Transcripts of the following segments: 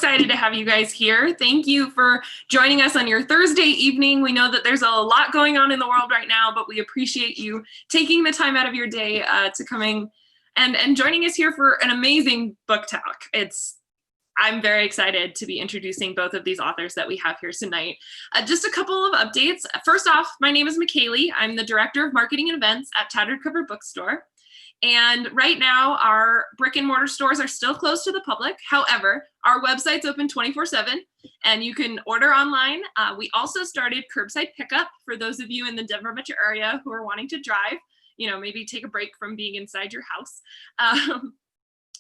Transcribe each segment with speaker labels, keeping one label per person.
Speaker 1: excited to have you guys here. Thank you for joining us on your Thursday evening. We know that there's a lot going on in the world right now, but we appreciate you taking the time out of your day to coming and joining us here for an amazing book talk. I'm very excited to be introducing both of these authors that we have here tonight. Just a couple of updates. First off, my name is Mikaley. I'm the Director of Marketing and Events at Tattered Bookstore. And right now, our brick and mortar stores are still closed to the public. However, our website's open 24/7 and you can order online. We also started curbside pickup for those of you in the Denver metro area who are wanting to drive, maybe take a break from being inside your house.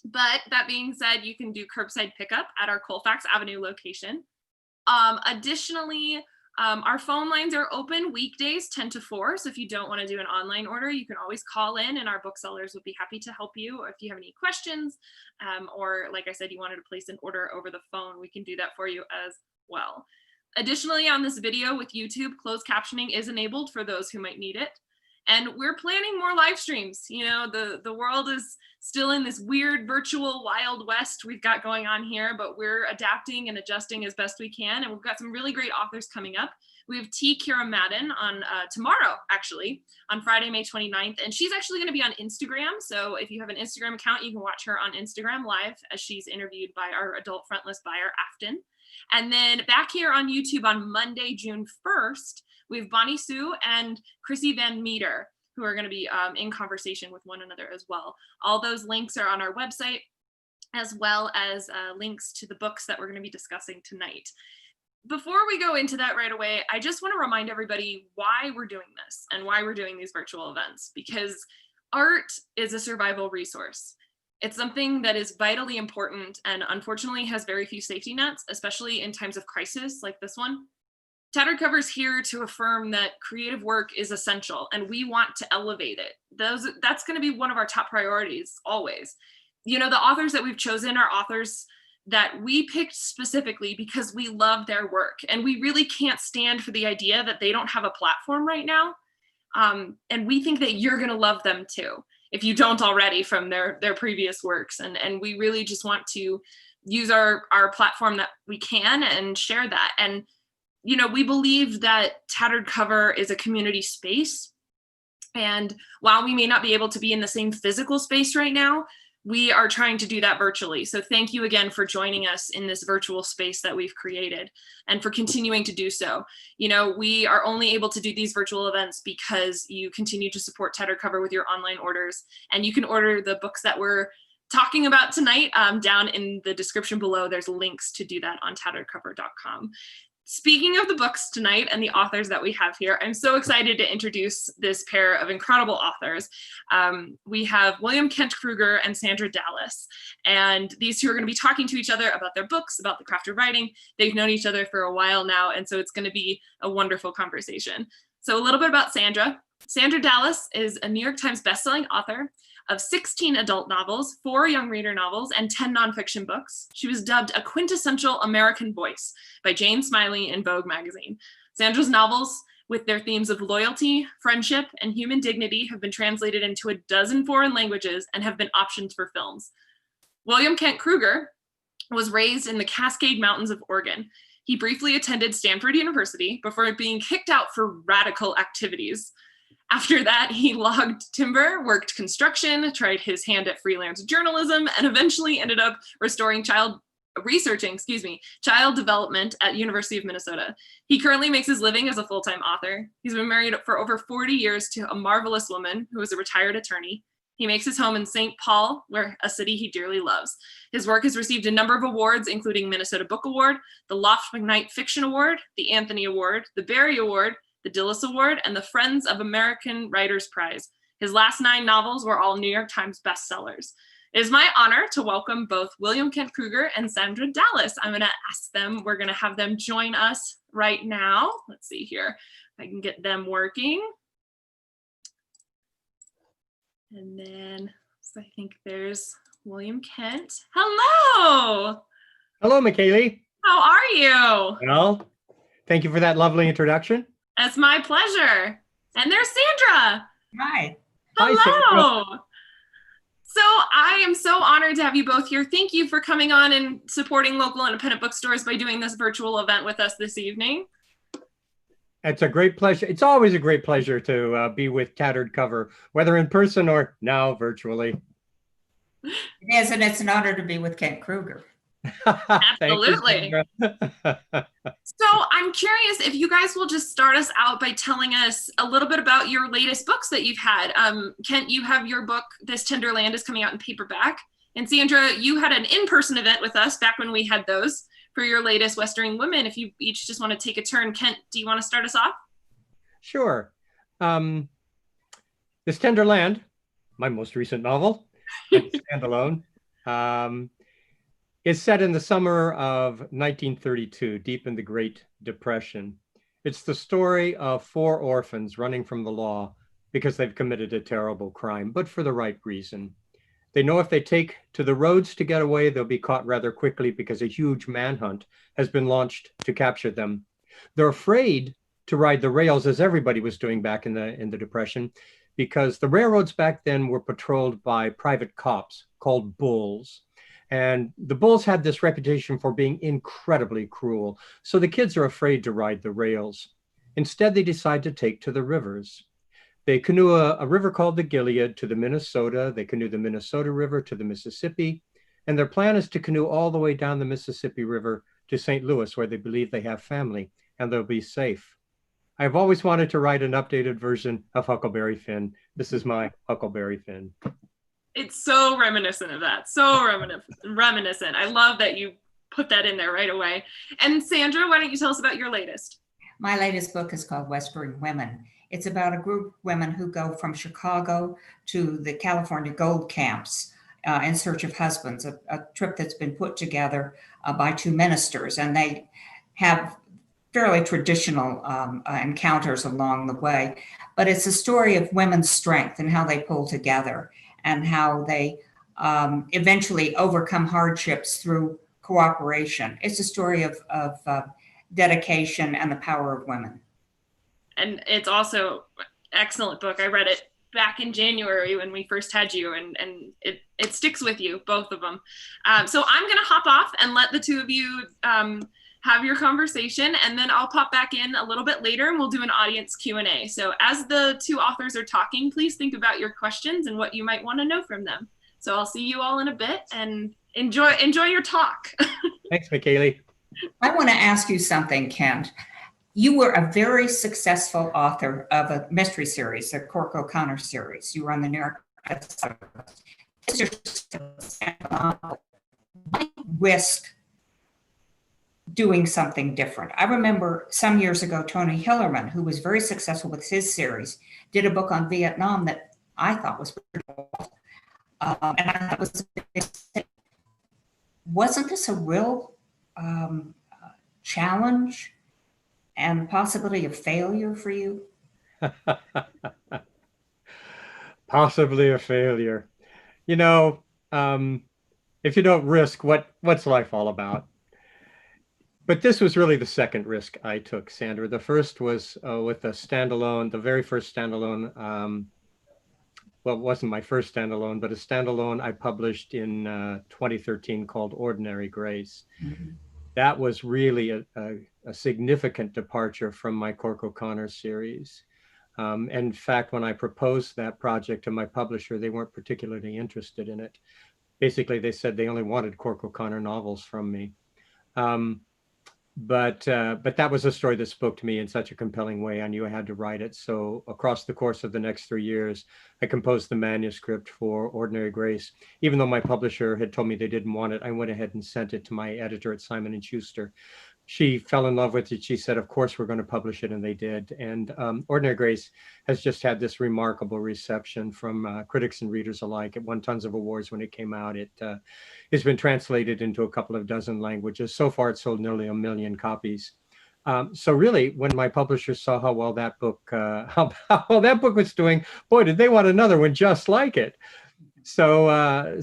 Speaker 1: But that being said, you can do curbside pickup at our Colfax Avenue location. Additionally, our phone lines are open weekdays 10 to 4. So if you don't want to do an online order, you can always call in and our booksellers would be happy to help you. If you have any questions, or like I said, you wanted to place an order over the phone, we can do that for you as well. Additionally, on this video with YouTube, closed captioning is enabled for those who might need it. And we're planning more live streams. The world is still in this weird virtual Wild West we've got going on here, but we're adapting and adjusting as best we can. And we've got some really great authors coming up. We have T. Kira Madden on tomorrow, actually, on Friday, May 29th. And she's actually going to be on Instagram. So if you have an Instagram account, you can watch her on Instagram live as she's interviewed by our adult frontlist buyer, Afton. And then back here on YouTube on Monday, June 1st, we have Bonnie Sue and Chrissy Van Meter, who are going to be in conversation with one another as well. All those links are on our website, as well as links to the books that we're going to be discussing tonight. Before we go into that right away, I just want to remind everybody why we're doing this and why we're doing these virtual events, because art is a survival resource. It's something that is vitally important and unfortunately has very few safety nets, especially in times of crisis like this one. Tattered Cover is here to affirm that creative work is essential and we want to elevate it. That's going to be one of our top priorities always. The authors that we've chosen are authors that we picked specifically because we love their work and we really can't stand for the idea that they don't have a platform right now. And we think that you're going to love them too, if you don't already from their previous works. And we really just want to use our platform that we can and share that. And we believe that Tattered Cover is a community space. And while we may not be able to be in the same physical space right now, we are trying to do that virtually. So thank you again for joining us in this virtual space that we've created and for continuing to do so. We are only able to do these virtual events because you continue to support Tattered Cover with your online orders. And you can order the books that we're talking about tonight down in the description below. There's links to do that on tatteredcover.com. Speaking of the books tonight and the authors that we have here, I'm so excited to introduce this pair of incredible authors. We have William Kent Krueger and Sandra Dallas, and these two are going to be talking to each other about their books, about the craft of writing. They've known each other for a while now, and so it's going to be a wonderful conversation. So a little bit about Sandra. Sandra Dallas is a New York Times bestselling author of 16 adult novels, 4 young reader novels, and 10 nonfiction books. She was dubbed a quintessential American voice by Jane Smiley in Vogue magazine. Sandra's novels, with their themes of loyalty, friendship, and human dignity, have been translated into a dozen foreign languages and have been optioned for films. William Kent Krueger was raised in the Cascade Mountains of Oregon. He briefly attended Stanford University before being kicked out for radical activities. After that, he logged timber, worked construction, tried his hand at freelance journalism, and eventually ended up researching child development at University of Minnesota. He currently makes his living as a full-time author. He's been married for over 40 years to a marvelous woman who is a retired attorney. He makes his home in St. Paul, a city he dearly loves. His work has received a number of awards, including Minnesota Book Award, the Loft McKnight Fiction Award, the Anthony Award, the Barry Award, the Dillis Award, and the Friends of American Writers Prize. His last 9 novels were all New York Times bestsellers. It is my honor to welcome both William Kent Krueger and Sandra Dallas. We're going to have them join us right now. Let's see here if I can get them working. And then so I think there's William Kent. Hello.
Speaker 2: Hello, Mikaley.
Speaker 1: How are you?
Speaker 2: Well, thank you for that lovely introduction.
Speaker 1: It's my pleasure. And there's Sandra.
Speaker 3: Hi.
Speaker 1: Hello.
Speaker 2: Hi, Sandra.
Speaker 1: So I am so honored to have you both here. Thank you for coming on and supporting local independent bookstores by doing this virtual event with us this evening.
Speaker 2: It's a great pleasure. It's always a great pleasure to be with Tattered Cover, whether in person or now virtually.
Speaker 3: It is, and it's an honor to be with Kent Krueger.
Speaker 1: Absolutely.
Speaker 2: Thank you,
Speaker 1: So I'm curious if you guys will just start us out by telling us a little bit about your latest books that you've had. Kent, you have your book, This Tender Land, is coming out in paperback. And Sandra, you had an in-person event with us back when we had those for your latest Westering Women. If you each just want to take a turn. Kent, do you want to start us off?
Speaker 2: Sure. This Tender Land, my most recent novel, standalone, is set in the summer of 1932, deep in the Great Depression. It's the story of 4 orphans running from the law because they've committed a terrible crime, but for the right reason. They know if they take to the roads to get away, they'll be caught rather quickly because a huge manhunt has been launched to capture them. They're afraid to ride the rails, as everybody was doing back in the Depression, because the railroads back then were patrolled by private cops called bulls. And the bulls had this reputation for being incredibly cruel. So the kids are afraid to ride the rails. Instead, they decide to take to the rivers. They canoe a river called the Gilead to the Minnesota. They canoe the Minnesota River to the Mississippi. And their plan is to canoe all the way down the Mississippi River to St. Louis, where they believe they have family and they'll be safe. I've always wanted to write an updated version of Huckleberry Finn. This is my Huckleberry Finn.
Speaker 1: It's so reminiscent of that. So reminiscent. I love that you put that in there right away. And Sandra, why don't you tell us about your latest?
Speaker 3: My latest book is called Westering Women. It's about a group of women who go from Chicago to the California gold camps in search of husbands, a trip that's been put together by 2 ministers. And they have fairly traditional encounters along the way. But it's a story of women's strength and how they pull together and how they eventually overcome hardships through cooperation. It's a story of dedication and the power of women. And
Speaker 1: it's also an excellent book. I read it back in January when we first had you, and it sticks with you, both of them. So I'm going to hop off and let the 2 of you have your conversation, and then I'll pop back in a little bit later and we'll do an audience Q&A. So as the 2 authors are talking, please think about your questions and what you might want to know from them. So I'll see you all in a bit, and enjoy your talk.
Speaker 2: Thanks, Mikaley.
Speaker 3: I want to ask you something, Kent. You were a very successful author of a mystery series, the Cork O'Connor series. You were on the New York bestseller list. Why risk doing something different? I remember some years ago, Tony Hillerman, who was very successful with his series, did a book on Vietnam that I thought was pretty cool. And I thought wasn't this a real challenge and possibility of failure for you?
Speaker 2: Possibly a failure. You know, if you don't risk, what's life all about? But this was really the second risk I took, Sandra. The first was with a standalone, the very first standalone. Well, it wasn't my first standalone, but a standalone I published in 2013 called Ordinary Grace. Mm-hmm. That was really a significant departure from my Cork O'Connor series. In fact, when I proposed that project to my publisher, they weren't particularly interested in it. Basically, they said they only wanted Cork O'Connor novels from me. But that was a story that spoke to me in such a compelling way. I knew I had to write it. So across the course of the next 3 years, I composed the manuscript for Ordinary Grace. Even though my publisher had told me they didn't want it, I went ahead and sent it to my editor at Simon & Schuster. She fell in love with it. She said, of course, we're going to publish it. And they did. And Ordinary Grace has just had this remarkable reception from critics and readers alike. It won tons of awards when it came out. It has been translated into a couple of dozen languages. So far, it sold nearly 1 million copies. So really, when my publisher saw how well that book, how well that book was doing, boy, did they want another one just like it. So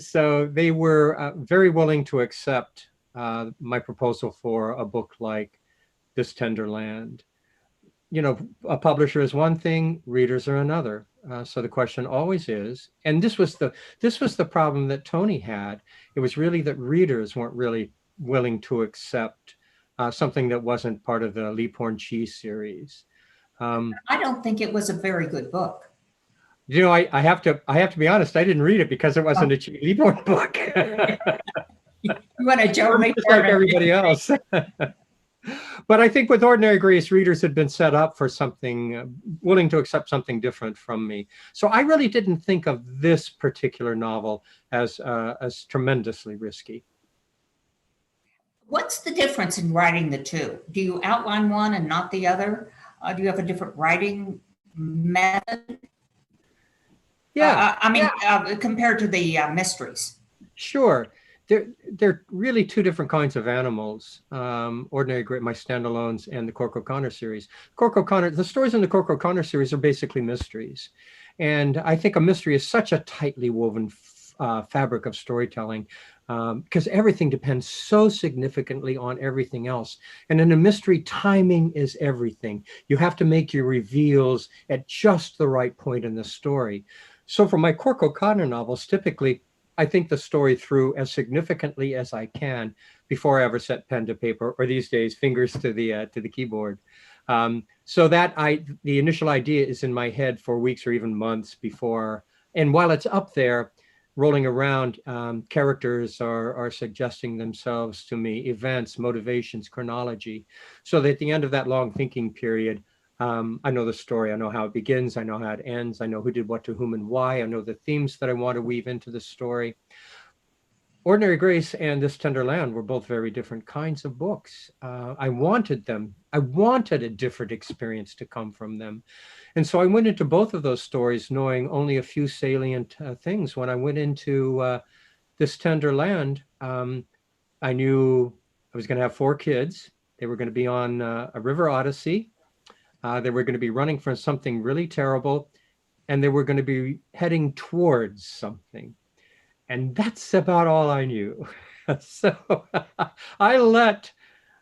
Speaker 2: they were very willing to accept my proposal for a book like This Tender Land. you know, a publisher is one thing, readers are another. So the question always is, and this was the problem that Tony had. It was really that readers weren't really willing to accept something that wasn't part of the Leaphorn Cheese series.
Speaker 3: I don't think it was a very good book.
Speaker 2: You know, I have to be honest. I didn't read it because it wasn't a Cheese Leaphorn book.
Speaker 3: You want to joke me
Speaker 2: Just like everybody else. But I think with Ordinary Grace, readers had been set up for something, willing to accept something different from me. So I really didn't think of this particular novel as tremendously risky.
Speaker 3: What's the difference in writing the two? Do you outline one and not the other? Do you have a different writing method?
Speaker 2: Yeah.
Speaker 3: Compared to the mysteries.
Speaker 2: Sure. They're really two different kinds of animals. Ordinary Grace, my standalones, and the Cork O'Connor series. Cork O'Connor, the stories in the Cork O'Connor series are basically mysteries. And I think a mystery is such a tightly woven fabric of storytelling because everything depends so significantly on everything else. And in a mystery, timing is everything. You have to make your reveals at just the right point in the story. So for my Cork O'Connor novels, typically, I think the story through as significantly as I can before I ever set pen to paper, or these days, fingers to the keyboard. So that the initial idea is in my head for weeks or even months before. And while it's up there, rolling around, characters are suggesting themselves to me, events, motivations, chronology. So that at the end of that long thinking period, I know the story. I know how it begins. I know how it ends. I know who did what to whom and why. I know the themes that I want to weave into the story. Ordinary Grace and This Tender Land were both very different kinds of books. I wanted them. I wanted a different experience to come from them. And so I went into both of those stories knowing only a few salient things. When I went into This Tender Land, I knew I was going to have 4 kids. They were going to be on a river odyssey. They were going to be running from something really terrible, and they were going to be heading towards something. And that's about all I knew. So I let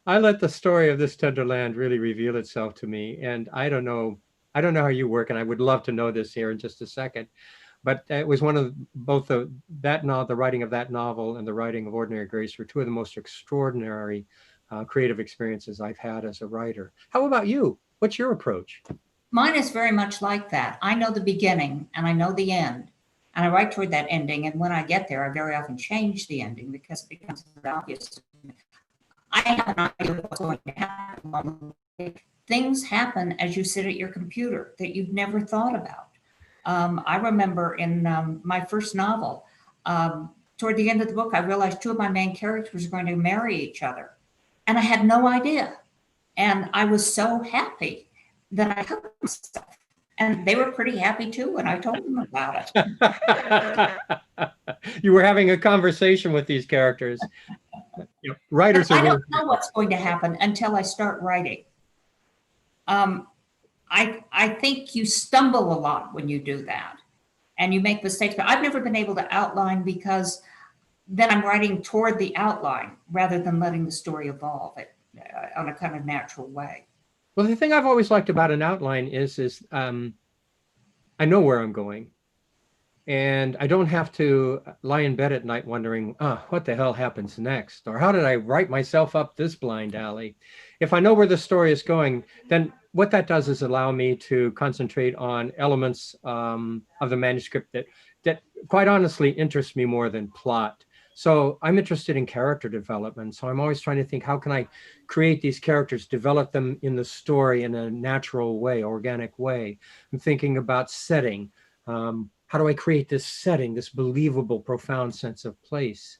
Speaker 2: the story of This Tender Land really reveal itself to me. And I don't know how you work, and I would love to know this here in just a second. But it was one of both the writing of that novel and the writing of Ordinary Grace were two of the most extraordinary creative experiences I've had as a writer. How about you? What's your approach?
Speaker 3: Mine is very much like that. I know the beginning and I know the end, and I write toward that ending. And when I get there, I very often change the ending because it becomes obvious. I have an idea of what's going to happen. Things happen as you sit at your computer that you've never thought about. I remember in my first novel, toward the end of the book, I realized 2 of my main characters were going to marry each other. And I had no idea. And I was so happy that I told them stuff. And they were pretty happy too when I told them about
Speaker 2: it. You were having a conversation with these characters. Writers are.
Speaker 3: I don't know what's going to happen until I start writing. I think you stumble a lot when you do that, and you make mistakes. But I've never been able to outline because then I'm writing toward the outline rather than letting the story evolve on a kind of natural way.
Speaker 2: Well, the thing I've always liked about an outline is I know where I'm going, and I don't have to lie in bed at night wondering, what the hell happens next? Or how did I write myself up this blind alley? If I know where the story is going, then what that does is allow me to concentrate on elements of the manuscript that quite honestly interest me more than plot. So I'm interested in character development. So I'm always trying to think, how can I create these characters, develop them in the story in a natural way, organic way? I'm thinking about setting. How do I create this setting, this believable, profound sense of place?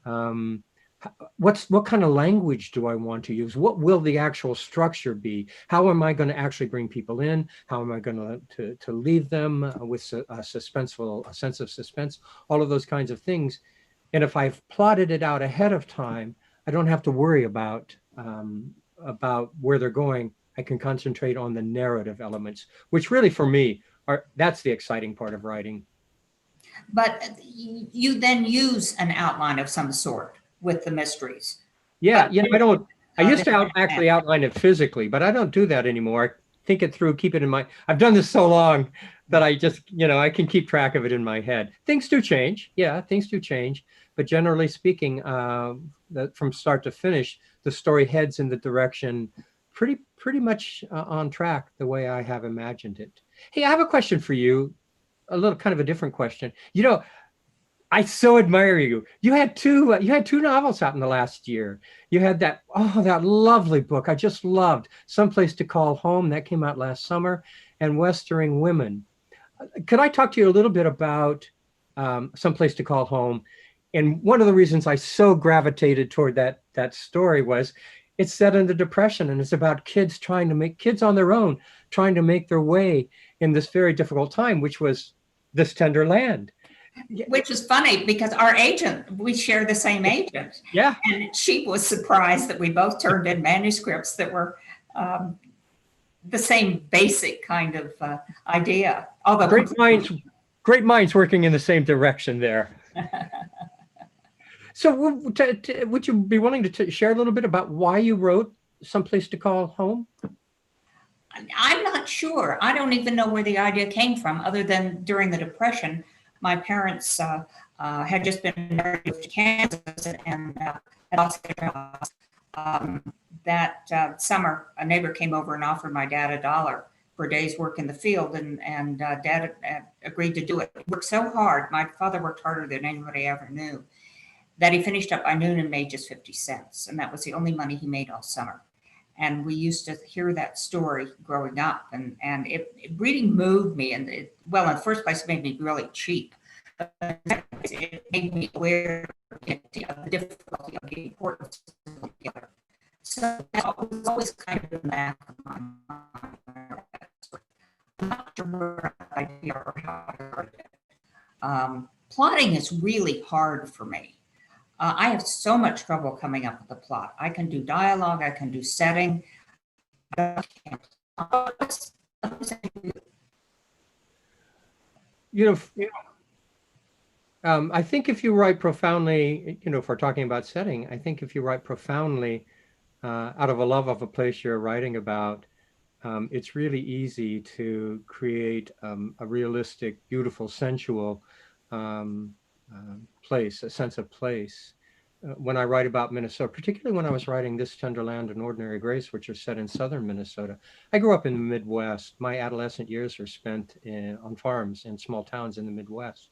Speaker 2: What kind of language do I want to use? What will the actual structure be? How am I going to actually bring people in? How am I going to leave them with a sense of suspense? All of those kinds of things. And if I've plotted it out ahead of time, I don't have to worry about where they're going. I can concentrate on the narrative elements, which really for me that's the exciting part of writing.
Speaker 3: But you then use an outline of some sort with the mysteries.
Speaker 2: Yeah, I used to actually outline it physically, but I don't do that anymore. think it through, keep it in mind. I've done this so long that I just, I can keep track of it in my head. Things do change. Yeah, things do change. But generally speaking, from start to finish, the story heads in the direction pretty much on track the way I have imagined it. Hey, I have a question for you, a little kind of a different question. I so admire you. You had two novels out in the last year. You had that lovely book I just loved, Someplace to Call Home, that came out last summer, and Westering Women. Could I talk to you a little bit about Someplace to Call Home? And one of the reasons I so gravitated toward that story was it's set in the Depression, and it's about kids on their own, trying to make their way in this very difficult time, which was this tender land.
Speaker 3: Which is funny because our agent, we share the same agent.
Speaker 2: Yeah.
Speaker 3: And she was surprised that we both turned in manuscripts that were the same basic kind of idea. Although
Speaker 2: great minds working in the same direction there. So would you be willing to share a little bit about why you wrote Someplace to Call Home?
Speaker 3: I'm not sure. I don't even know where the idea came from, other than during the Depression, my parents had just been married to Kansas and had lost their jobs. That summer, a neighbor came over and offered my dad $1 for a day's work in the field, and Dad agreed to do it. He worked so hard. My father worked harder than anybody ever knew, that he finished up by noon and made just 50 cents. And that was the only money he made all summer. And we used to hear that story growing up, and it really moved me. And in the first place, it made me really cheap. But it made me aware of the difficulty of the importance of it together. So that was always kind of in the back of my mind. I'm not sure where I idea or how I heard it. Plotting is really hard for me. I have so much trouble coming up with a plot. I can do dialogue, I can do setting. I can't.
Speaker 2: I think if you write profoundly, if we're talking about setting, I think if you write profoundly out of a love of a place you're writing about, it's really easy to create a realistic, beautiful, sensual place, a sense of place. When I write about Minnesota, particularly when I was writing This Tender Land and Ordinary Grace, which are set in southern Minnesota. I grew up in the Midwest. My adolescent years were spent on farms in small towns in the Midwest.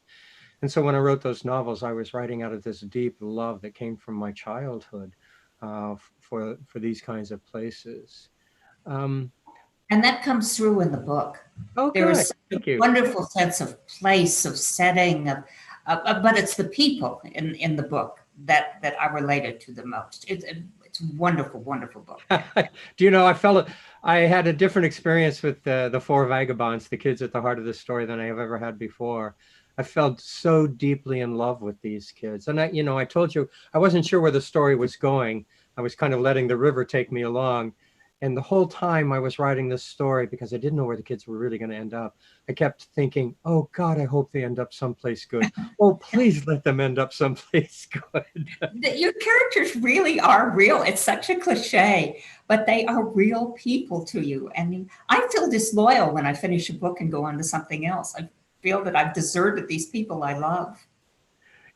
Speaker 2: And so when I wrote those novels, I was writing out of this deep love that came from my childhood for these kinds of places.
Speaker 3: And that comes through in the book.
Speaker 2: Oh,
Speaker 3: there
Speaker 2: good.
Speaker 3: is
Speaker 2: Thank
Speaker 3: a
Speaker 2: you.
Speaker 3: wonderful sense of place, of setting, but it's the people in the book that I related to the most. It's a wonderful, wonderful book.
Speaker 2: Do you know, I had a different experience with the four vagabonds, the kids at the heart of the story, than I have ever had before. I felt so deeply in love with these kids. And I told you, I wasn't sure where the story was going. I was kind of letting the river take me along. And the whole time I was writing this story, because I didn't know where the kids were really going to end up, I kept thinking, oh God, I hope they end up someplace good. Oh, please let them end up someplace good.
Speaker 3: Your characters really are real. It's such a cliche, but they are real people to you. And I feel disloyal when I finish a book and go on to something else. I feel that I've deserted these people I love.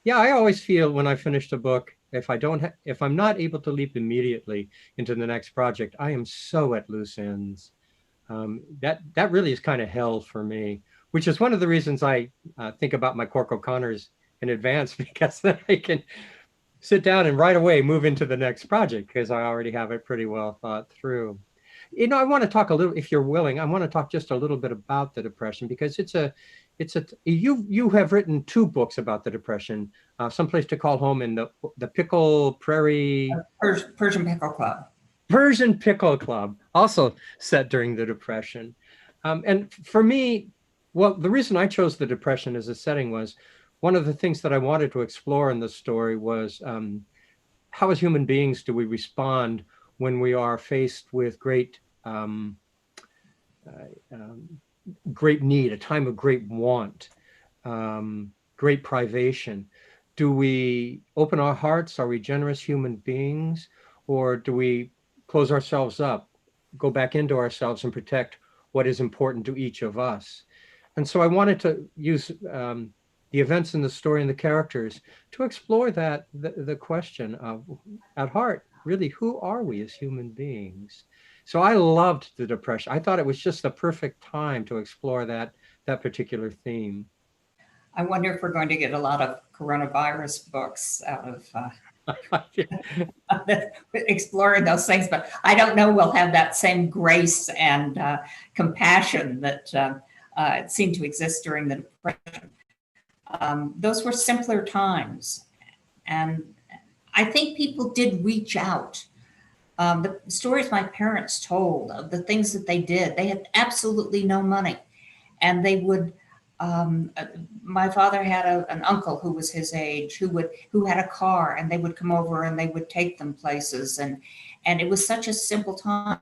Speaker 2: Yeah, I always feel when I finished a book, if I'm not able to leap immediately into the next project, I am so at loose ends. That really is kind of hell for me, which is one of the reasons I think about my Cork O'Connors in advance, because then I can sit down and right away move into the next project, because I already have it pretty well thought through. I want to talk a little, if you're willing, I want to talk just a little bit about the Depression, because you have written 2 books about the Depression, Someplace to Call Home and the Pickle Prairie
Speaker 3: Persian Pickle Club.
Speaker 2: Persian Pickle Club, also set during the Depression. And for me, well, the reason I chose the Depression as a setting was one of the things that I wanted to explore in the story was how as human beings do we respond when we are faced with great need, a time of great want, great privation. Do we open our hearts? Are we generous human beings? Or do we close ourselves up, go back into ourselves and protect what is important to each of us. And so I wanted to use the events in the story and the characters to explore that the question of, at heart, really, who are we as human beings? So I loved the Depression. I thought it was just the perfect time to explore that particular theme.
Speaker 3: I wonder if we're going to get a lot of coronavirus books out of exploring those things, but I don't know we'll have that same grace and compassion that seemed to exist during the Depression. Those were simpler times, and I think people did reach out. The stories my parents told of the things that they did, they had absolutely no money, and they would. My father had an uncle who was his age who had a car, and they would come over and they would take them places, and it was such a simple time.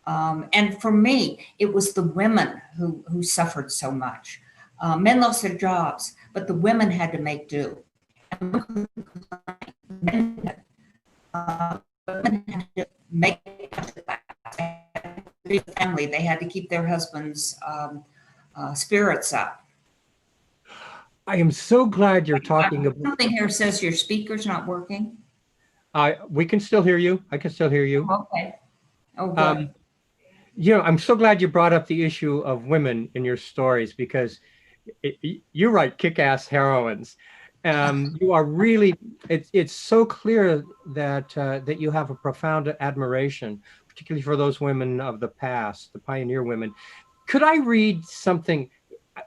Speaker 3: And for me, it was the women who suffered so much. Men lost their jobs, but the women had to make do. Women had to make family. They had to keep their husbands' spirits up.
Speaker 2: I am so glad you're talking about.
Speaker 3: Something here says your speaker's not working.
Speaker 2: We can still hear you. I can still hear you.
Speaker 3: Okay. Oh, good.
Speaker 2: I'm so glad you brought up the issue of women in your stories, because you write kick-ass heroines. You are really. It's so clear that you have a profound admiration, particularly for those women of the past, the pioneer women. Could I read something?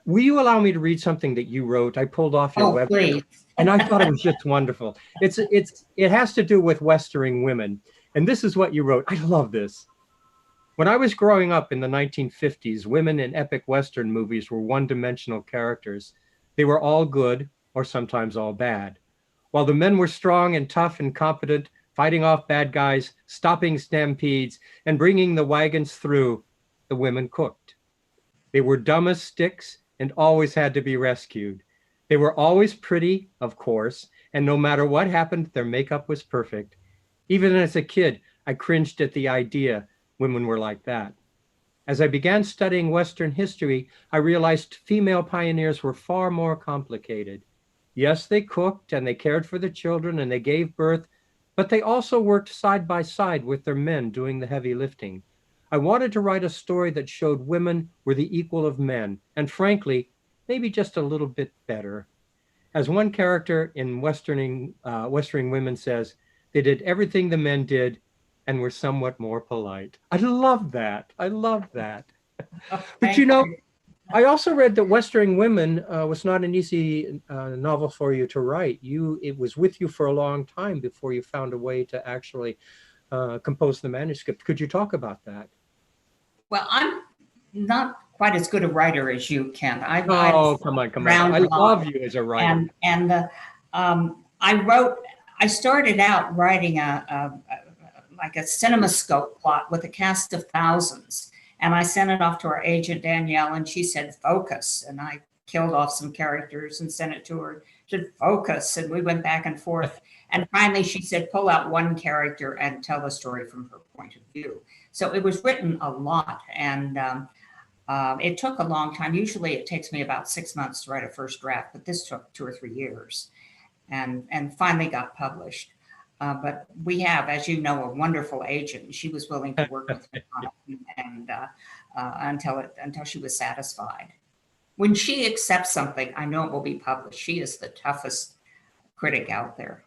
Speaker 2: Will you allow me to read something that you wrote? I pulled off your website,
Speaker 3: please.
Speaker 2: and I thought it was just wonderful. It has to do with Westering women, and this is what you wrote. I love this. When I was growing up in the 1950s, women in epic Western movies were one-dimensional characters. They were all good, or sometimes all bad. While the men were strong and tough and competent, fighting off bad guys, stopping stampedes, and bringing the wagons through, the women cooked. They were dumb as sticks and always had to be rescued. They were always pretty, of course, and no matter what happened, their makeup was perfect. Even as a kid, I cringed at the idea women were like that. As I began studying Western history, I realized female pioneers were far more complicated. Yes, they cooked and they cared for the children and they gave birth, but they also worked side by side with their men doing the heavy lifting. I wanted to write a story that showed women were the equal of men, and frankly, maybe just a little bit better. As one character in Westering Women says, they did everything the men did and were somewhat more polite. I love that. I love that. But I also read that Westering Women was not an easy novel for you to write. It was with you for a long time before you found a way to actually compose the manuscript. Could you talk about that?
Speaker 3: Well, I'm not quite as good a writer as you, Ken.
Speaker 2: Come on. I love you as a writer.
Speaker 3: And I started out writing like a CinemaScope plot with a cast of thousands. And I sent it off to our agent, Danielle, and she said, focus. And I killed off some characters and sent it to her. She said, focus. And we went back and forth. And finally, she said, pull out one character and tell the story from her point of view. So it was written a lot. And it took a long time. Usually it takes me about 6 months to write a first draft, but this took 2 or 3 years and finally got published. But we have, as you know, a wonderful agent. She was willing to work with me on it and until she was satisfied. When she accepts something, I know it will be published. She is the toughest critic out there.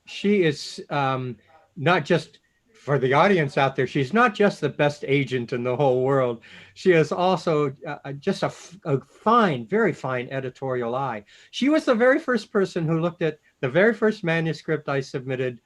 Speaker 2: She is not just, for the audience out there, she's not just the best agent in the whole world. She is also just a fine, very fine editorial eye. She was the very first person who looked at the very first manuscript I submitted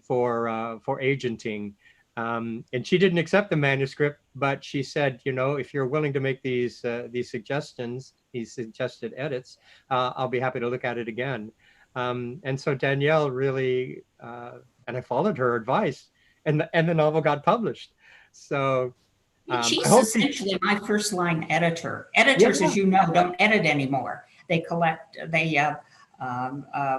Speaker 2: for agenting. And she didn't accept the manuscript, but she said, if you're willing to make these suggestions, these suggested edits, I'll be happy to look at it again. And so Danielle really, and I followed her advice, and the novel got published. So
Speaker 3: she's essentially my first line editor. Editors, as you know, don't edit anymore. They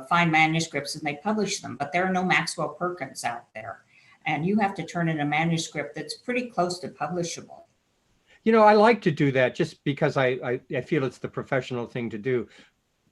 Speaker 3: find manuscripts and they publish them, but there are no Maxwell Perkins out there. and you have to turn in a manuscript that's pretty close to publishable.
Speaker 2: You know, I like to do that just because I feel it's the professional thing to do.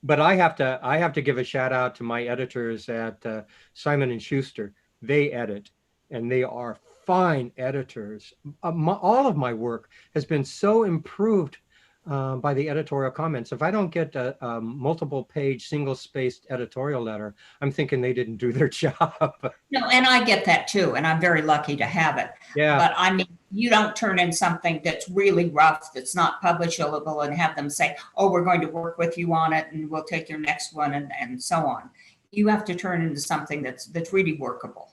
Speaker 2: But I have to give a shout out to my editors at Simon and Schuster. They edit, and they are fine editors. All of my work has been so improved by the editorial comments. If I don't get a multiple page, single spaced editorial letter, I'm thinking they didn't do their job.
Speaker 3: No, and I get that too, and I'm very lucky to have it.
Speaker 2: Yeah.
Speaker 3: But I mean, you don't turn in something that's really rough, that's not publishable, and have them say, oh, we're going to work with you on it, and we'll take your next one, and so on. You have to turn into something that's really workable.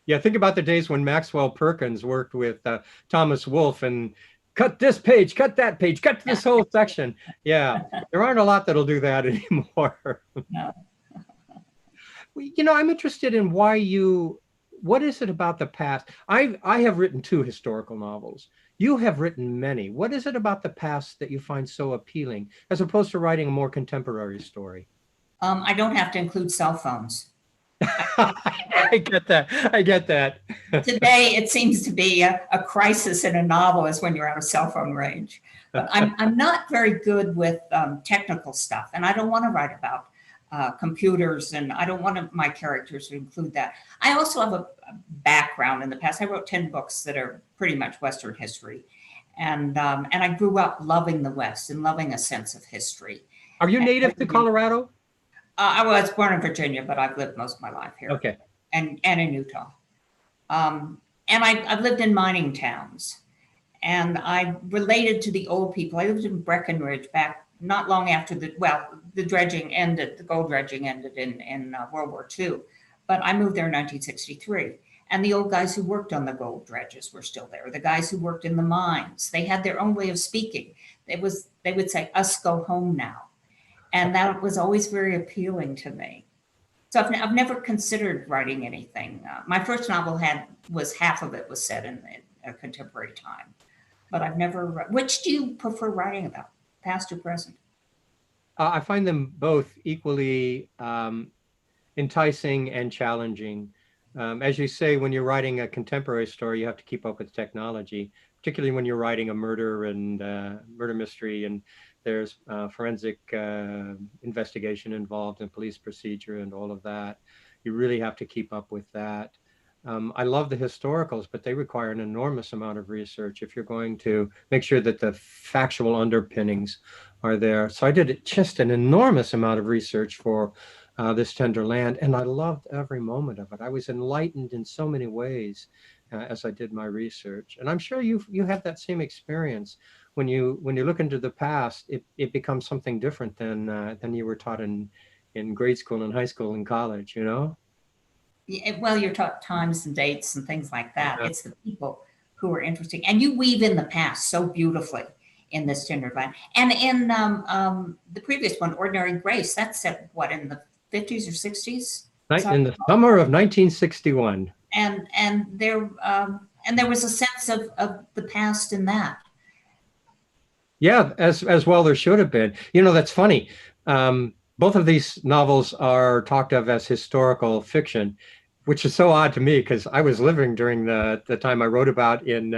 Speaker 2: Yeah, think about the days when Maxwell Perkins worked with Thomas Wolfe and cut this page, cut that page, cut this whole section. Yeah, there aren't a lot that'll do that anymore.
Speaker 3: No.
Speaker 2: You know, I'm interested in what is it about the past? I have written 2 historical novels. You have written many. What is it about the past that you find so appealing, as opposed to writing a more contemporary story?
Speaker 3: I don't have to include cell phones.
Speaker 2: I get that. I get that.
Speaker 3: Today, it seems to be a crisis in a novel is when you're out of cell phone range. But I'm not very good with technical stuff, and I don't want to write about computers, and I don't want my characters to include that. I also have a background in the past. I wrote 10 books that are pretty much Western history, and I grew up loving the West and loving a sense of history.
Speaker 2: Are you native to Colorado?
Speaker 3: I was born in Virginia, but I've lived most of my life here.
Speaker 2: Okay.
Speaker 3: And in Utah. And I've lived in mining towns. And I related to the old people. I lived in Breckenridge back not long after the dredging ended, the gold dredging ended in World War II. But I moved there in 1963. And the old guys who worked on the gold dredges were still there. The guys who worked in the mines, they had their own way of speaking. They would say, us go home now. And that was always very appealing to me. So I've never considered writing anything. My first novel was half of it was set in a contemporary time, but I've never. Which do you prefer writing about, past or present?
Speaker 2: I find them both equally enticing and challenging. As you say, when you're writing a contemporary story, you have to keep up with technology, particularly when you're writing a murder and murder mystery, and there's forensic investigation involved in police procedure and all of that. You really have to keep up with that. I love the historicals, but they require an enormous amount of research if you're going to make sure that the factual underpinnings are there. So I did just an enormous amount of research for This Tender Land, and I loved every moment of it. I was enlightened in so many ways as I did my research. And I'm sure you have that same experience. When you look into the past, it becomes something different than you were taught in grade school and high school and college, you know?
Speaker 3: Yeah, well, you're taught times and dates and things like that. Yeah. It's the people who are interesting. And you weave in the past so beautifully in This Tender Land. And in the previous one, Ordinary Grace, that's set, what, in the 50s or 60s?
Speaker 2: In the summer of 1961.
Speaker 3: And there was a sense of the past in that.
Speaker 2: Yeah, as well there should have been. You know, that's funny. Both of these novels are talked of as historical fiction, which is so odd to me because I was living during the time I wrote about in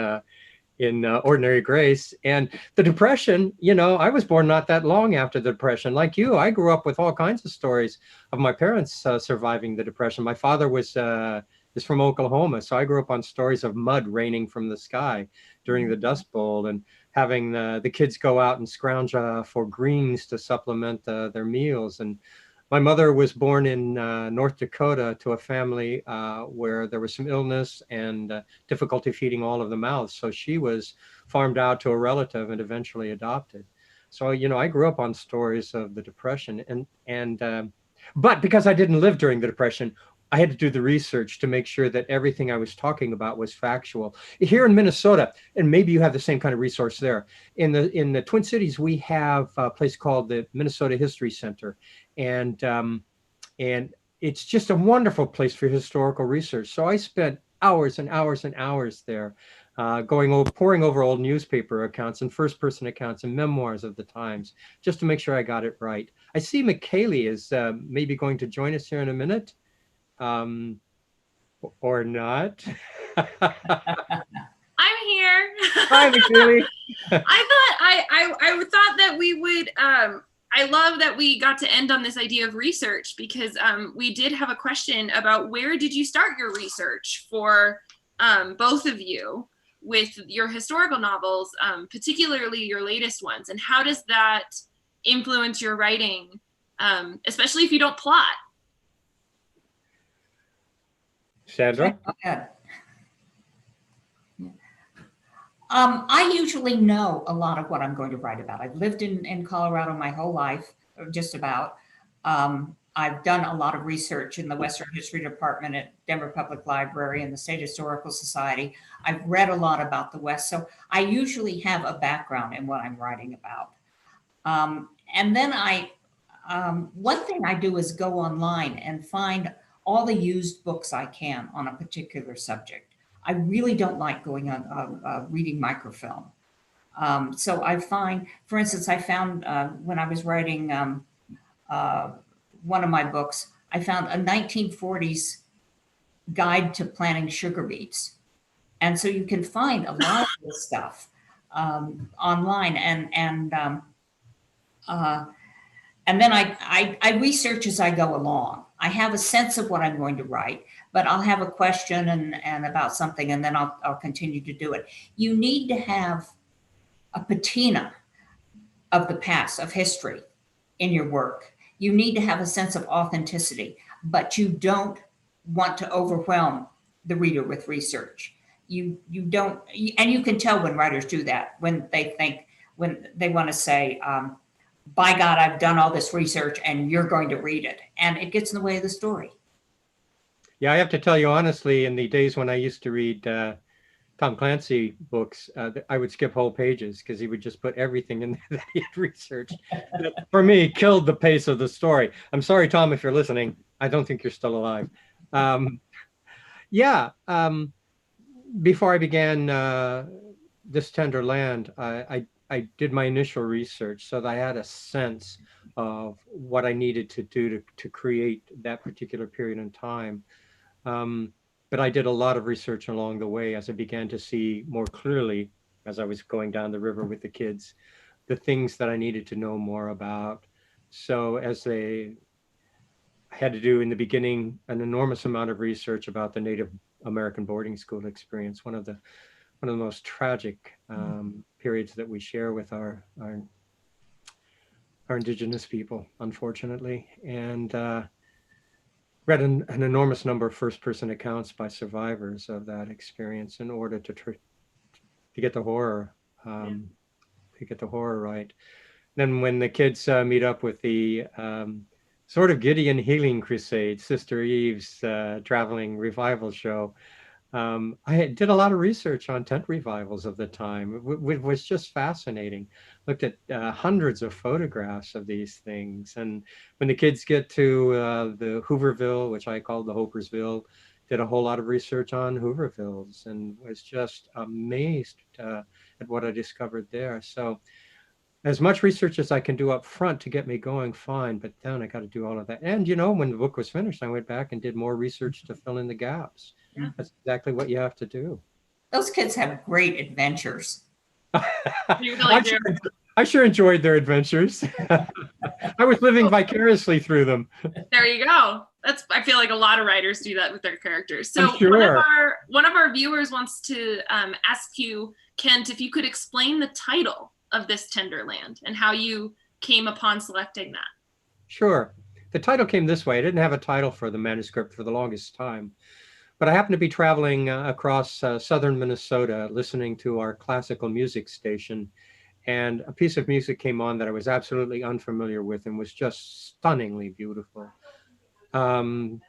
Speaker 2: Ordinary Grace. And the Depression, you know, I was born not that long after the Depression. Like you, I grew up with all kinds of stories of my parents surviving the Depression. My father is from Oklahoma, so I grew up on stories of mud raining from the sky during the Dust Bowl, and having the kids go out and scrounge for greens to supplement their meals. And my mother was born in North Dakota to a family where there was some illness and difficulty feeding all of the mouths. So she was farmed out to a relative and eventually adopted. So, you know, I grew up on stories of the Depression, but because I didn't live during the Depression, I had to do the research to make sure that everything I was talking about was factual. Here in Minnesota, and maybe you have the same kind of resource there, in the Twin Cities, we have a place called the Minnesota History Center, and it's just a wonderful place for historical research. So I spent hours and hours and hours there, poring over old newspaper accounts and first-person accounts and memoirs of the times, just to make sure I got it right. I see Mikaley is maybe going to join us here in a minute. Or not.
Speaker 1: I'm here.
Speaker 2: Hi, Mikaley.
Speaker 1: I thought that we would. I love that we got to end on this idea of research because we did have a question about where did you start your research for both of you with your historical novels, particularly your latest ones, and how does that influence your writing, especially if you don't plot?
Speaker 2: Sandra?
Speaker 3: Go ahead. I usually know a lot of what I'm going to write about. I've lived in Colorado my whole life, or just about. I've done a lot of research in the Western History Department at Denver Public Library and the State Historical Society. I've read a lot about the West, so I usually have a background in what I'm writing about. And then one thing I do is go online and find all the used books I can on a particular subject. I really don't like going on reading microfilm. So I find, for instance, I found when I was writing one of my books, I found a 1940s guide to planting sugar beets. And so you can find a lot of this stuff online. And then I research as I go along. I have a sense of what I'm going to write, but I'll have a question and about something, and then I'll continue to do it. You need to have a patina of the past, of history in your work. You need to have a sense of authenticity, but you don't want to overwhelm the reader with research. You don't, and you can tell when writers do that, when they want to say, by God, I've done all this research and you're going to read it. And it gets in the way of the story.
Speaker 2: Yeah, I have to tell you honestly, in the days when I used to read Tom Clancy books, I would skip whole pages because he would just put everything in there that he had researched. That, for me, killed the pace of the story. I'm sorry, Tom, if you're listening. I don't think you're still alive. Before I began This Tender Land, I did my initial research so that I had a sense of what I needed to do to create that particular period in time. But I did a lot of research along the way as I began to see more clearly, as I was going down the river with the kids, the things that I needed to know more about. So I had to do in the beginning an enormous amount of research about the Native American boarding school experience, one of the most tragic periods that we share with our indigenous people, unfortunately, and read an enormous number of first-person accounts by survivors of that experience in order to get the horror right. Then when the kids meet up with the sort of Gideon healing crusade, Sister Eve's traveling revival show, I did a lot of research on tent revivals of the time. It was just fascinating. Looked at hundreds of photographs of these things. And when the kids get to the Hooverville, which I called the Hopersville, did a whole lot of research on Hoovervilles and was just amazed at what I discovered there. So as much research as I can do up front to get me going, fine, but then I got to do all of that. And, when the book was finished, I went back and did more research to fill in the gaps. Yeah. That's exactly what you have to do.
Speaker 3: Those kids have great adventures.
Speaker 2: I sure enjoyed their adventures. I was living vicariously through them.
Speaker 1: There you go. I feel like a lot of writers do that with their characters. So
Speaker 2: sure.
Speaker 1: one of our viewers wants to ask you, Kent, if you could explain the title of This Tender Land and how you came upon selecting that.
Speaker 2: Sure. The title came this way. I didn't have a title for the manuscript for the longest time, but I happened to be traveling across southern Minnesota, listening to our classical music station, and a piece of music came on that I was absolutely unfamiliar with and was just stunningly beautiful. When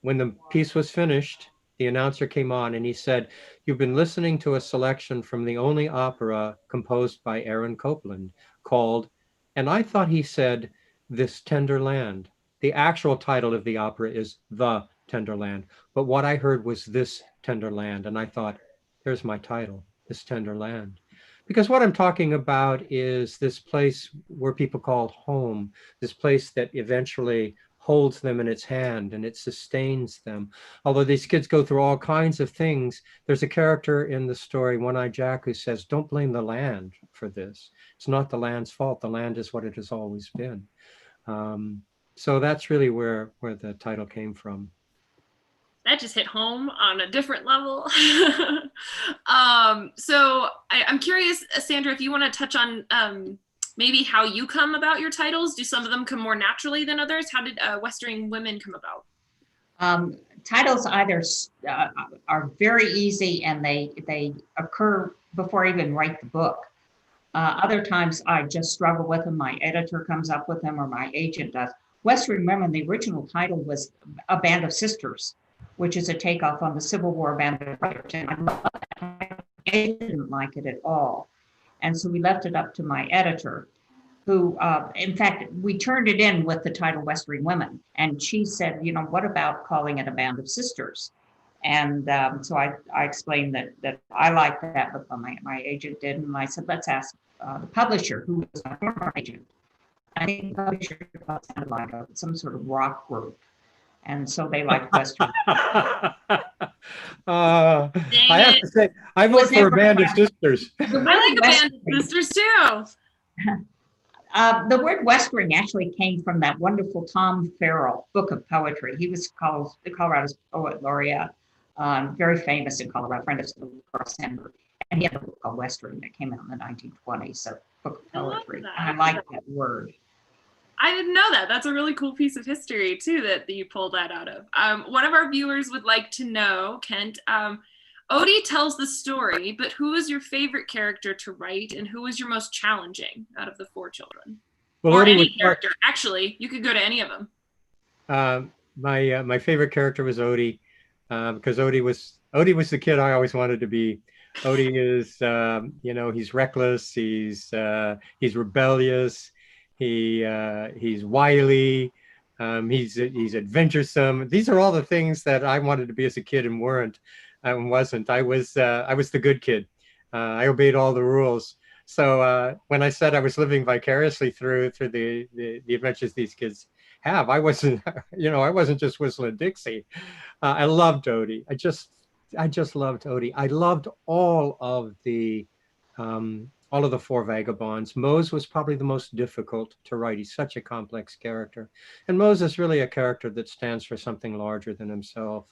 Speaker 2: the piece was finished, the announcer came on and he said, "You've been listening to a selection from the only opera composed by Aaron Copland called," and I thought he said, "This Tender Land." The actual title of the opera is The Tender Land, but what I heard was This Tender Land, and I thought, there's my title, This Tender Land. Because what I'm talking about is this place where people call home, this place that eventually holds them in its hand and it sustains them. Although these kids go through all kinds of things, there's a character in the story, One-Eyed Jack, who says, don't blame the land for this. It's not the land's fault. The land is what it has always been. So that's really where the title came from.
Speaker 1: That just hit home on a different level. So I'm curious, Sandra, if you want to touch on maybe how you come about your titles. Do some of them come more naturally than others? How did Westering Women come about?
Speaker 3: Titles either are very easy and they occur before I even write the book. Other times I just struggle with them. My editor comes up with them or my agent does. Westering Women, the original title was A Band of Sisters, which is a takeoff on the Civil War Band of Brothers. And I love that. I didn't like it at all. And so we left it up to my editor, who, in fact, we turned it in with the title Westering Women. And she said, you know, what about calling it A Band of Sisters? And so I explained that I liked that, but my agent didn't. And I said, let's ask the publisher, who was my former agent. I think the publisher sounded like some sort of rock group. And so they liked Western.
Speaker 2: I have to say, I vote for A Band of Sisters.
Speaker 1: I like A Band of Sisters too.
Speaker 3: The word Westering actually came from that wonderful Tom Farrell book of poetry. He was called the Colorado's Poet Laureate, very famous in Colorado, friend of Carl Sandburg. And he had a book called Westering that came out in the 1920s, so book of poetry. I like that word.
Speaker 1: I didn't know that. That's a really cool piece of history too that you pulled that out of. One of our viewers would like to know, Kent, Odie tells the story, but who was your favorite character to write and who was your most challenging out of the 4 children? Well, or any character. Actually, you could go to any of them.
Speaker 2: My favorite character was Odie, because Odie was the kid I always wanted to be. Odie is, you know, he's reckless, he's rebellious, he's wily, he's adventuresome. These are all the things that I wanted to be as a kid and wasn't. I was the good kid. I obeyed all the rules. So when I said I was living vicariously through the adventures these kids have, I wasn't, you know, I wasn't just whistling Dixie. I loved Odie. I just loved Odie. I loved all of the 4 vagabonds. Mose was probably the most difficult to write. He's such a complex character. And Mose is really a character that stands for something larger than himself.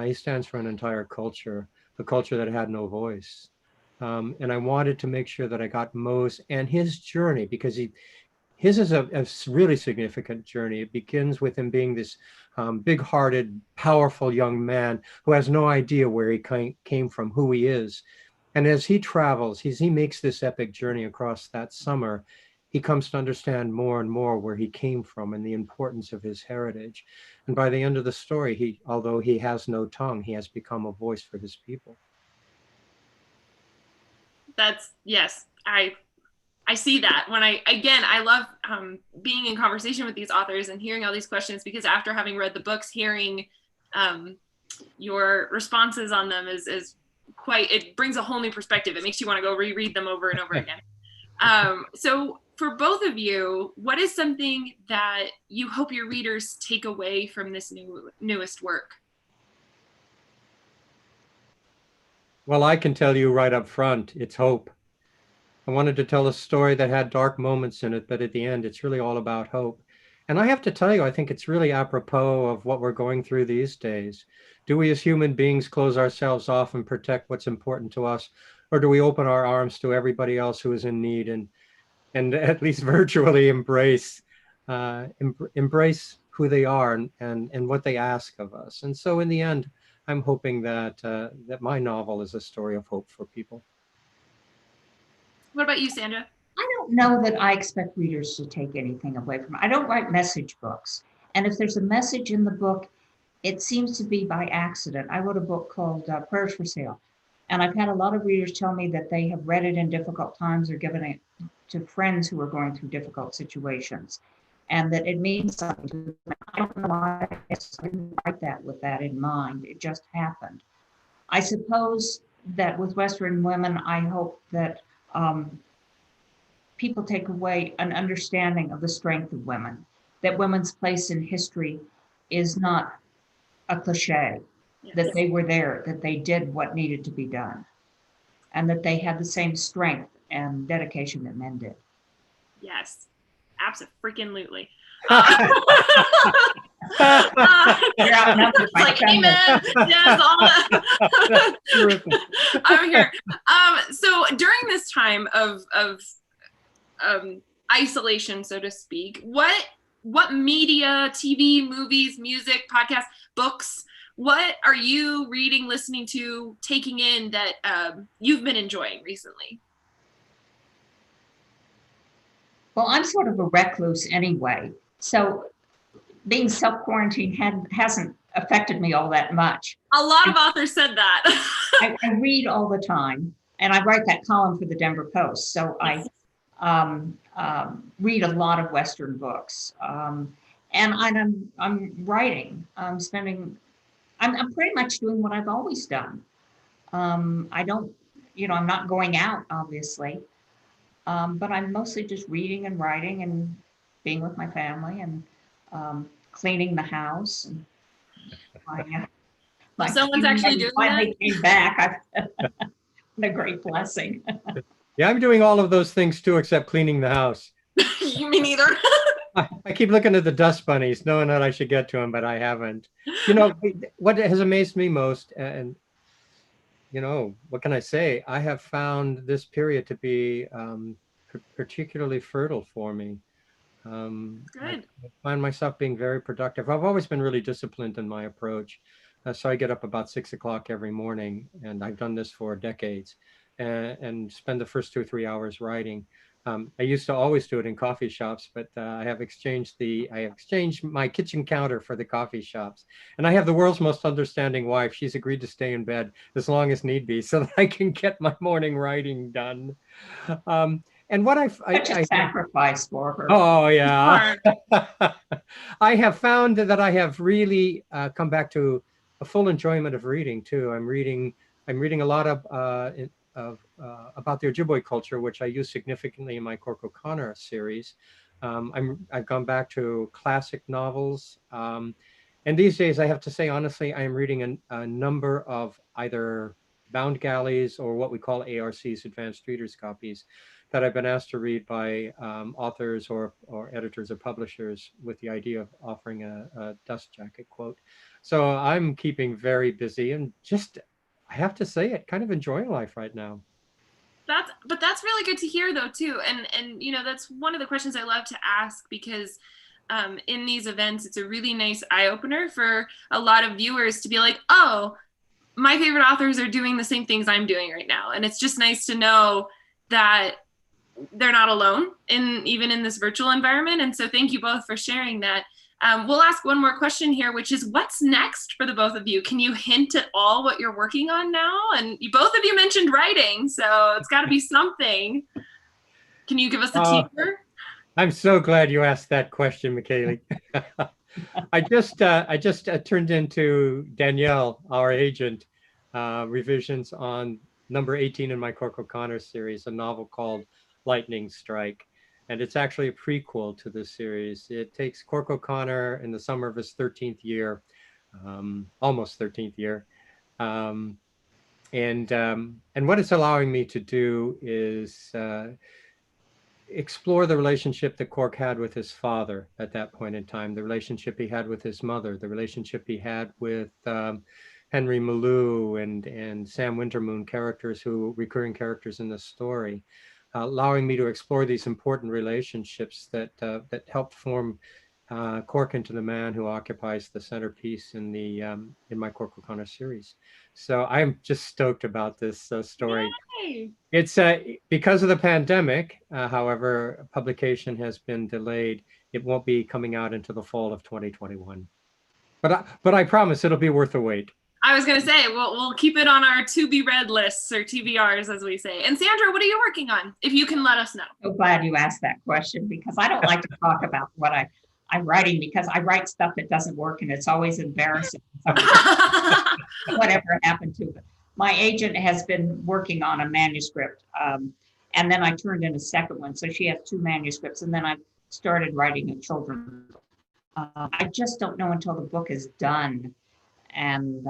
Speaker 2: He stands for an entire culture, a culture that had no voice. And I wanted to make sure that I got Mose and his journey, because his is a really significant journey. It begins with him being this big-hearted, powerful young man who has no idea where he came from, who he is. And as he travels, he makes this epic journey across that summer, he comes to understand more and more where he came from and the importance of his heritage. And by the end of the story, although he has no tongue, he has become a voice for his people.
Speaker 1: Yes, I see that. When I love being in conversation with these authors and hearing all these questions, because after having read the books, hearing your responses on them is it brings a whole new perspective. It makes you want to go reread them over and over again. So for both of you, what is something that you hope your readers take away from this newest work?
Speaker 2: Well, I can tell you right up front, it's hope. I wanted to tell a story that had dark moments in it, but at the end, it's really all about hope. And I have to tell you, I think it's really apropos of what we're going through these days. Do we as human beings close ourselves off and protect what's important to us? Or do we open our arms to everybody else who is in need and at least virtually embrace who they are and what they ask of us? And so in the end, I'm hoping that my novel is a story of hope for people.
Speaker 1: What about you, Sandra?
Speaker 3: I don't know that I expect readers to take anything away from it. I don't write message books. And if there's a message in the book, it seems to be by accident. I wrote a book called Prayers for Sale. And I've had a lot of readers tell me that they have read it in difficult times or given it to friends who are going through difficult situations. And that it means something to them. I don't know why I didn't write that with that in mind. It just happened. I suppose that with Westering Women, I hope that people take away an understanding of the strength of women, that women's place in history is not a cliche,
Speaker 1: Yes.
Speaker 3: that they were there, that they did what needed to be done, and that they had the same strength and dedication that men did.
Speaker 1: Yes, absolutely.
Speaker 3: You're outnumbered by
Speaker 1: like,
Speaker 3: feminists.
Speaker 1: amen. Yes, all that. I'm here. So during this time of isolation, so to speak, what media, TV, movies, music, podcasts, books, what are you reading, listening to, taking in that you've been enjoying recently?
Speaker 3: Well, I'm sort of a recluse anyway, so being self-quarantined hasn't affected me all that much.
Speaker 1: A lot of authors said that.
Speaker 3: I read all the time, and I write that column for the Denver Post, so
Speaker 1: Yes.
Speaker 3: I read a lot of Western books, and I'm writing. I'm pretty much doing what I've always done. I don't, I'm not going out, obviously, but I'm mostly just reading and writing and being with my family and cleaning the house. And
Speaker 1: Someone's actually doing
Speaker 3: finally came back. What a great blessing.
Speaker 2: Yeah, I'm doing all of those things too, except cleaning the house.
Speaker 1: You mean either?
Speaker 2: I keep looking at the dust bunnies, knowing that I should get to them, but I haven't. What has amazed me most, and what can I say? I have found this period to be particularly fertile for me.
Speaker 1: Good.
Speaker 2: I find myself being very productive. I've always been really disciplined in my approach. So I get up about 6 o'clock every morning, and I've done this for decades, and spend the first 2 or 3 hours writing. I used to always do it in coffee shops, but I have exchanged my kitchen counter for the coffee shops. And I have the world's most understanding wife. She's agreed to stay in bed as long as need be so that I can get my morning writing done. And what
Speaker 3: Such a sacrifice for her.
Speaker 2: Oh yeah. I have found that I have really come back to a full enjoyment of reading too. I'm reading a lot of about the Ojibwe culture, which I use significantly in my Cork O'Connor series. I've gone back to classic novels, and these days I have to say honestly, I am reading a number of either bound galleys or what we call ARCs, advanced readers copies, that I've been asked to read by authors or editors or publishers with the idea of offering a dust jacket quote. So I'm keeping very busy and just, I have to say it, kind of enjoying life right now.
Speaker 1: That's really good to hear though too. And that's one of the questions I love to ask, because in these events, it's a really nice eye opener for a lot of viewers to be like, oh, my favorite authors are doing the same things I'm doing right now. And it's just nice to know that they're not alone even in this virtual environment. And so thank you both for sharing that. We'll ask one more question here, which is, what's next for the both of you? Can you hint at all what you're working on now? And both of you mentioned writing, so it's got to be something. Can you give us a teaser?
Speaker 2: I'm so glad you asked that question, Mikaley. I just turned into Danielle, our agent, revisions on number 18 in my Cork O'Connor series, a novel called Lightning Strike. And it's actually a prequel to the series. It takes Cork O'Connor in the summer of his 13th year, almost 13th year. And what it's allowing me to do is explore the relationship that Cork had with his father at that point in time, the relationship he had with his mother, the relationship he had with Henry Malou and Sam Wintermoon, recurring characters in the story. Allowing me to explore these important relationships that helped form Cork into the man who occupies the centerpiece in my Cork O'Connor series. So I'm just stoked about this story.
Speaker 1: Yay!
Speaker 2: It's because of the pandemic, however, publication has been delayed. It won't be coming out into the fall of 2021. But I promise it'll be worth the wait.
Speaker 1: I was going to say, we'll keep it on our to be read lists, or TBRs, as we say. And Sandra, what are you working on? If you can let us know.
Speaker 3: So glad you asked that question, because I don't like to talk about what I'm writing, because I write stuff that doesn't work and it's always embarrassing. Whatever happened to it. My agent has been working on a manuscript, and then I turned in a second one. So she has 2 manuscripts, and then I started writing a children's book. I just don't know until the book is done and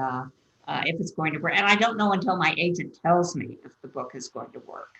Speaker 3: if it's going to work. And I don't know until my agent tells me if the book is going to work.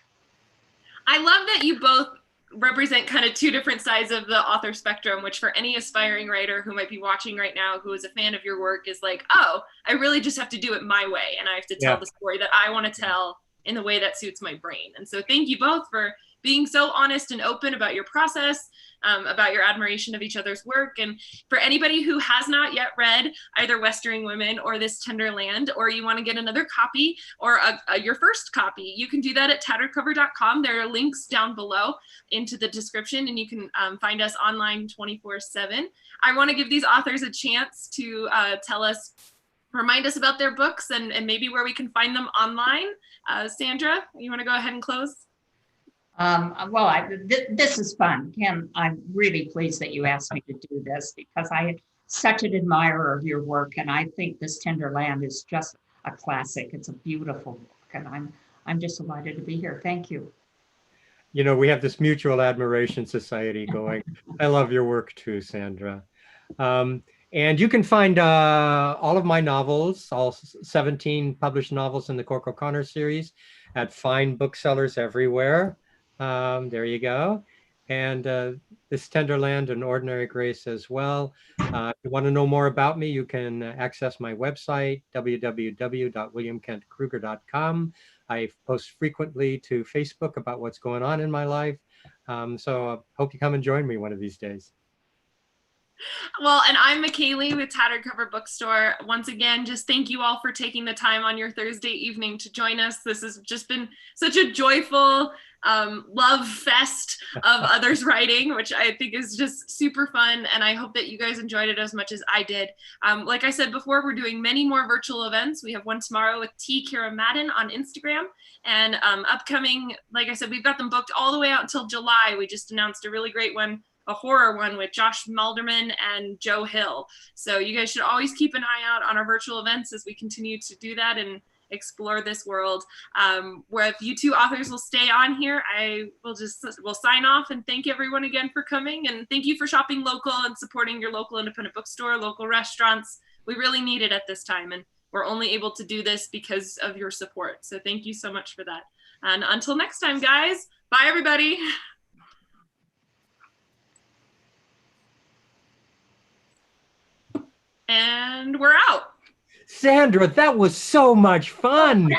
Speaker 1: I love that you both represent kind of two different sides of the author spectrum, which for any aspiring writer who might be watching right now who is a fan of your work is like, oh, I really just have to do it my way, and I have to tell the story that I want to tell in the way that suits my brain. And so thank you both for being so honest and open about your process, about your admiration of each other's work. And for anybody who has not yet read either Westering Women or This Tender Land, or you want to get another copy or your first copy, you can do that at tatteredcover.com. There are links down below into the description, and you can find us online 24/7. I want to give these authors a chance to remind us about their books and maybe where we can find them online. Sandra, you want to go ahead and close?
Speaker 3: Well, this is fun, Kim. I'm really pleased that you asked me to do this because I am such an admirer of your work, and I think This Tender Land is just a classic. It's a beautiful book, and I'm just delighted to be here. Thank you.
Speaker 2: You know, we have this mutual admiration society going. I love your work too, Sandra. And you can find all of my novels, all 17 published novels in the Cork O'Connor series, at fine booksellers everywhere. There you go. And This Tender Land and Ordinary Grace as well. If you want to know more about me, you can access my website, www.williamkentkrueger.com. I post frequently to Facebook about what's going on in my life. So I hope you come and join me one of these days.
Speaker 1: Well, and I'm Mikaley with Tattered Cover Bookstore. Once again, just thank you all for taking the time on your Thursday evening to join us. This has just been such a joyful love fest of others' writing, which I think is just super fun. And I hope that you guys enjoyed it as much as I did. Like I said before, we're doing many more virtual events. We have one tomorrow with T. Kira Madden on Instagram. And upcoming, like I said, we've got them booked all the way out until July. We just announced a really great one, a horror one with Josh Malderman and Joe Hill. So you guys should always keep an eye out on our virtual events as we continue to do that and explore this world. Where if you two authors will stay on here, we'll sign off and thank everyone again for coming, and thank you for shopping local and supporting your local independent bookstore, local restaurants. We really need it at this time, and we're only able to do this because of your support. So thank you so much for that. And until next time, guys, bye everybody. And we're out.
Speaker 2: Sandra, that was so much fun.